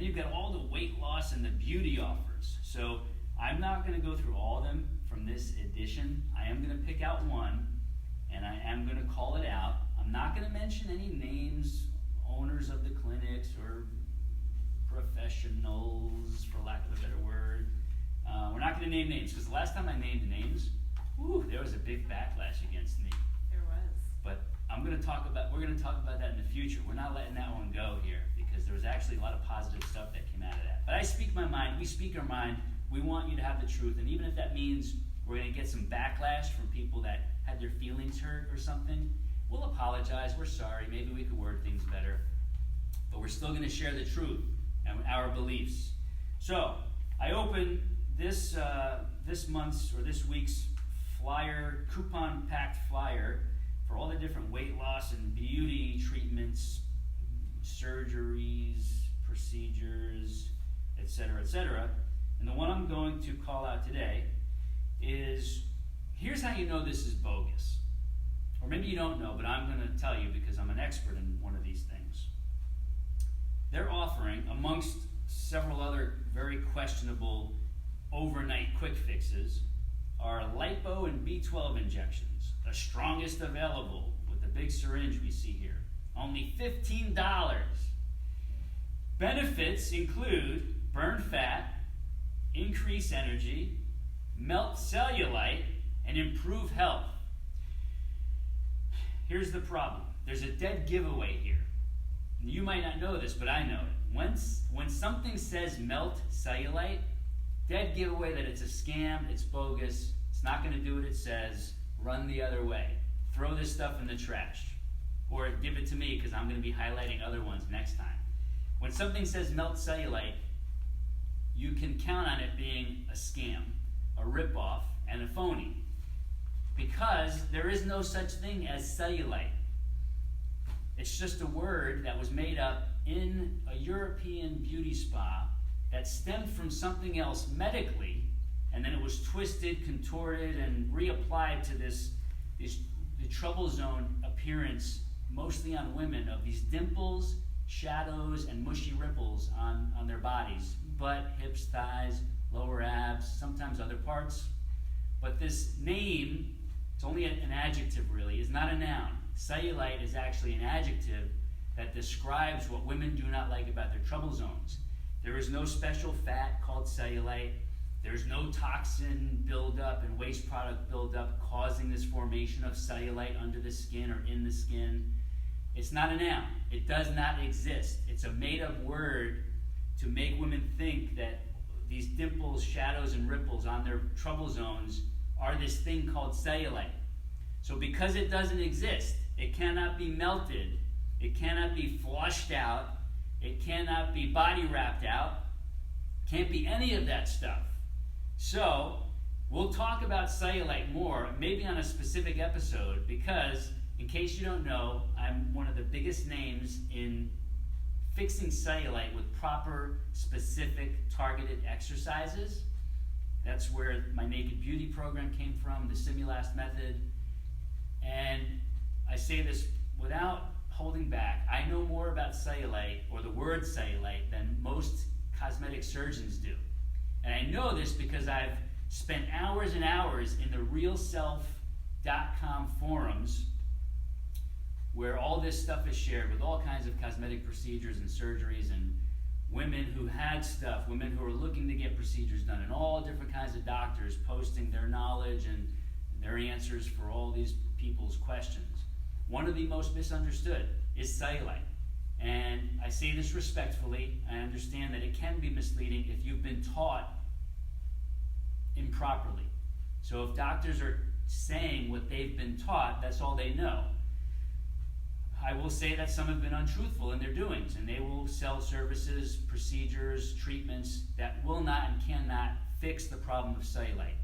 then you've got all the weight loss and the beauty offers. So I'm not going to go through all of them from this edition. I am going to pick out one, and I am going to call it out. I'm not going to mention any names, owners of the clinics or professionals, for lack of a better word. We're not going to name names, because the last time I named names, there was a big backlash against me. There was. But we're going to talk about that in the future. We're not letting that one go here, because there was actually a lot of positive stuff that came out of that. But I speak my mind. We speak our mind. We want you to have the truth. And even if that means we're going to get some backlash from people that had their feelings hurt or something, we'll apologize. We're sorry. Maybe we could word things better. But we're still going to share the truth and our beliefs. So I open this month's or this week's flyer, coupon-packed flyer for all the different weight loss and beauty treatments, surgeries, procedures, etc., etc. And the one I'm going to call out today is, here's how you know this is bogus. Or maybe you don't know, but I'm going to tell you because I'm an expert in one of these things. They're offering, amongst several other very questionable overnight quick fixes, are lipo and B12 injections, the strongest available with the big syringe we see here. Only $15. Benefits include burn fat, increase energy, melt cellulite, and improve health. Here's the problem. There's a dead giveaway here. You might not know this, but I know it. When something says melt cellulite, dead giveaway that it's a scam, it's bogus, it's not going to do what it says, run the other way. Throw this stuff in the trash. Or give it to me, because I'm going to be highlighting other ones next time. When something says melt cellulite, you can count on it being a scam, a ripoff, and a phony. Because there is no such thing as cellulite. It's just a word that was made up in a European beauty spa that stemmed from something else medically, and then it was twisted, contorted, and reapplied to the trouble zone appearance, mostly on women, of these dimples, shadows, and mushy ripples on their bodies. Butt, hips, thighs, lower abs, sometimes other parts. But this name, it's only an adjective really, is not a noun. Cellulite is actually an adjective that describes what women do not like about their trouble zones. There is no special fat called cellulite. There's no toxin buildup and waste product buildup causing this formation of cellulite under the skin or in the skin. It's not a noun. It does not exist. It's a made-up word to make women think that these dimples, shadows, and ripples on their trouble zones are this thing called cellulite. So because it doesn't exist, it cannot be melted, it cannot be flushed out, it cannot be body wrapped out, can't be any of that stuff. So we'll talk about cellulite more, maybe on a specific episode, because in case you don't know, I'm one of the biggest names in fixing cellulite with proper, specific, targeted exercises. That's where my Naked Beauty program came from, the SYMULAST method. And I say this without holding back. I know more about cellulite, or the word cellulite, than most cosmetic surgeons do. And I know this because I've spent hours and hours in the realself.com forums, where all this stuff is shared with all kinds of cosmetic procedures and surgeries, and women who had stuff, women who are looking to get procedures done, and all different kinds of doctors posting their knowledge and their answers for all these people's questions. One of the most misunderstood is cellulite. And I say this respectfully. I understand that it can be misleading if you've been taught improperly. So if doctors are saying what they've been taught, that's all they know. I will say that some have been untruthful in their doings, and they will sell services, procedures, treatments that will not and cannot fix the problem of cellulite.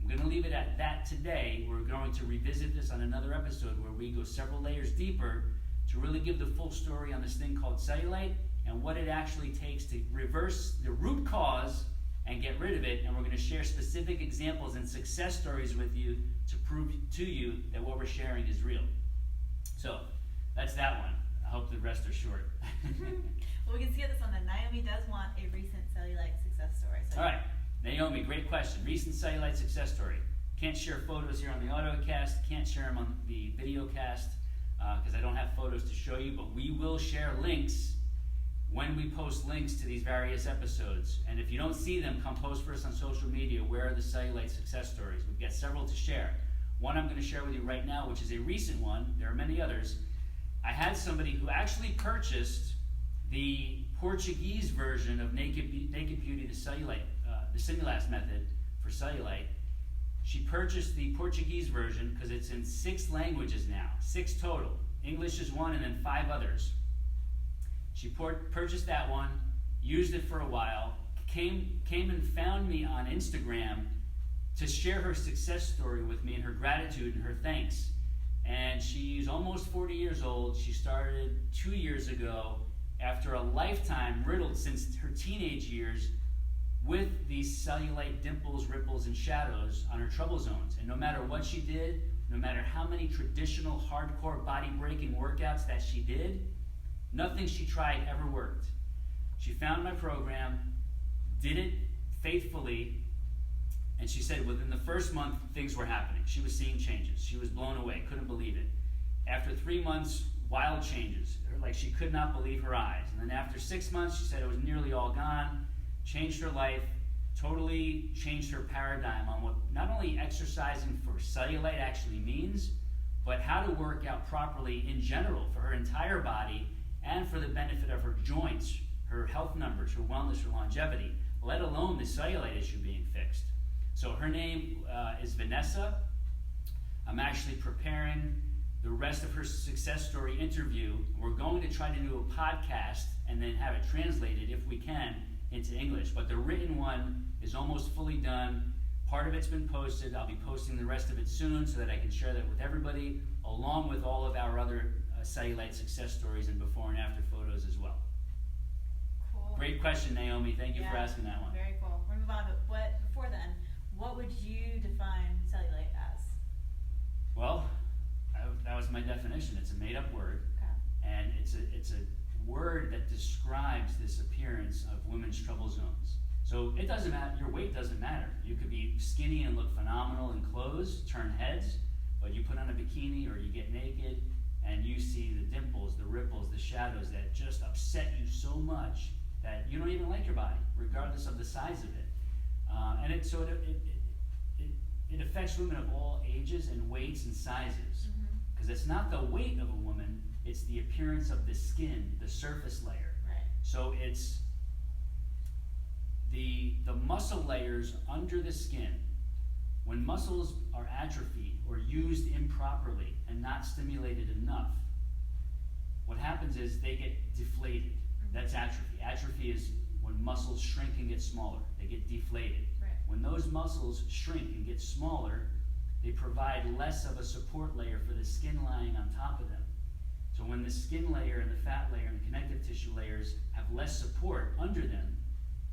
I'm going to leave it at that today. We're going to revisit this on another episode where we go several layers deeper to really give the full story on this thing called cellulite and what it actually takes to reverse the root cause and get rid of it. And we're going to share specific examples and success stories with you to prove to you that what we're sharing is real. So that's that one. hope the rest are short. Well, we can see this one then. Naomi does want a recent cellulite success story. So All right, Naomi, great question. Recent cellulite success story. Can't share photos here on the autocast, can't share them on the video cast because I don't have photos to show you, but we will share links when we post links to these various episodes. And if you don't see them, come post for us on social media. Where are the cellulite success stories? We've got several to share. One I'm going to share with you right now, which is a recent one. There are many others. I had somebody who actually purchased the Portuguese version of Naked Beauty, the Cellulite, the SYMULAST method for cellulite. She purchased the Portuguese version because it's in 6 languages now, 6 total. English is 1 and then 5 others. She purchased that one, used it for a while, came and found me on Instagram to share her success story with me and her gratitude and her thanks. And she's almost 40 years old. She started 2 years ago after a lifetime riddled since her teenage years with these cellulite dimples, ripples, and shadows on her trouble zones. And no matter what she did, no matter how many traditional hardcore body-breaking workouts that she did, nothing she tried ever worked. She found my program, did it faithfully, and she said within the first month, things were happening. She was seeing changes. She was blown away, couldn't believe it. After 3 months, wild changes. Like she could not believe her eyes. And then after 6 months, she said it was nearly all gone, changed her life, totally changed her paradigm on what not only exercising for cellulite actually means, but how to work out properly in general for her entire body and for the benefit of her joints, her health numbers, her wellness, her longevity, let alone the cellulite issue being fixed. So her name is Vanessa. I'm actually preparing the rest of her success story interview. We're going to try to do a podcast and then have it translated, if we can, into English. But the written one is almost fully done. Part of it's been posted. I'll be posting the rest of it soon so that I can share that with everybody, along with all of our other cellulite success stories and before and after photos as well. cool. Great question, Naomi. Thank you for asking that one. Very cool. We're going to move on, but before then, what would you define cellulite as? Well, that was my definition. It's a made-up word, and it's a word that describes this appearance of women's trouble zones. So it doesn't matter. Your weight doesn't matter. You could be skinny and look phenomenal in clothes, turn heads, but you put on a bikini or you get naked, and you see the dimples, the ripples, the shadows that just upset you so much that you don't even like your body, regardless of the size of it. And it affects women of all ages and weights and sizes. Because it's not the weight of a woman, it's the appearance of the skin, the surface layer. Right. So it's the muscle layers under the skin. When muscles are atrophied or used improperly and not stimulated enough, what happens is they get deflated. That's atrophy. Atrophy is when muscles shrink and get smaller. They get deflated. Right. When those muscles shrink and get smaller, they provide less of a support layer for the skin lying on top of them. So when the skin layer and the fat layer and the connective tissue layers have less support under them,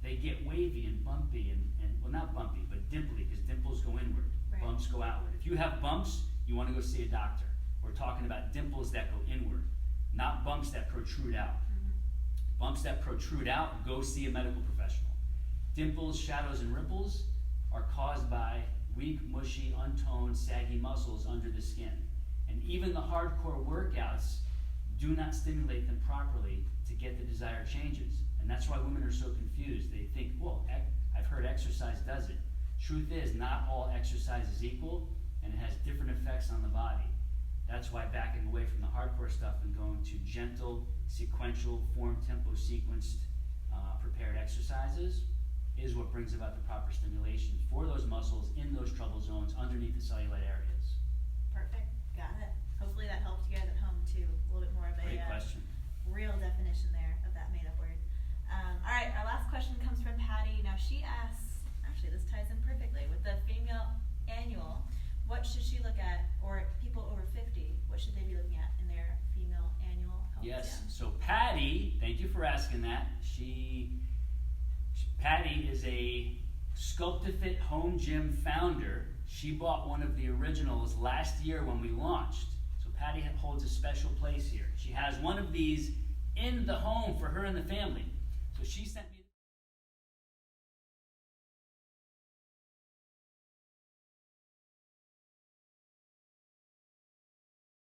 they get wavy and bumpy and well, not bumpy, but dimply, because dimples go inward, Right. bumps go outward. If you have bumps, you want to go see a doctor. We're talking about dimples that go inward, not bumps that protrude out. Bumps that protrude out, go see a medical professional. Dimples, shadows, and ripples are caused by weak, mushy, untoned, saggy muscles under the skin. And even the hardcore workouts do not stimulate them properly to get the desired changes. And that's why women are so confused. They think, well, I've heard exercise does it. Truth is, not all exercise is equal, and it has different effects on the body. That's why backing away from the hardcore stuff and going to gentle, sequential, form, tempo, sequenced, prepared exercises is what brings about the proper stimulation for those muscles in those trouble zones underneath the cellulite areas. Perfect. Got it. Hopefully that helped you guys at home too. A little bit more of a Great question. real definition there of that made-up word. All right, our last question comes from Patty. Now she asks, actually this ties in perfectly with the female annual. What should she look at, or people over 50, what should they be looking at in their female annual health Yes. exam? So Patty, thank you for asking that. Patty is a Sculpt-to-Fit home gym founder. She bought one of the originals last year when we launched. So Patty holds a special place here. She has one of these in the home for her and the family. So she sent me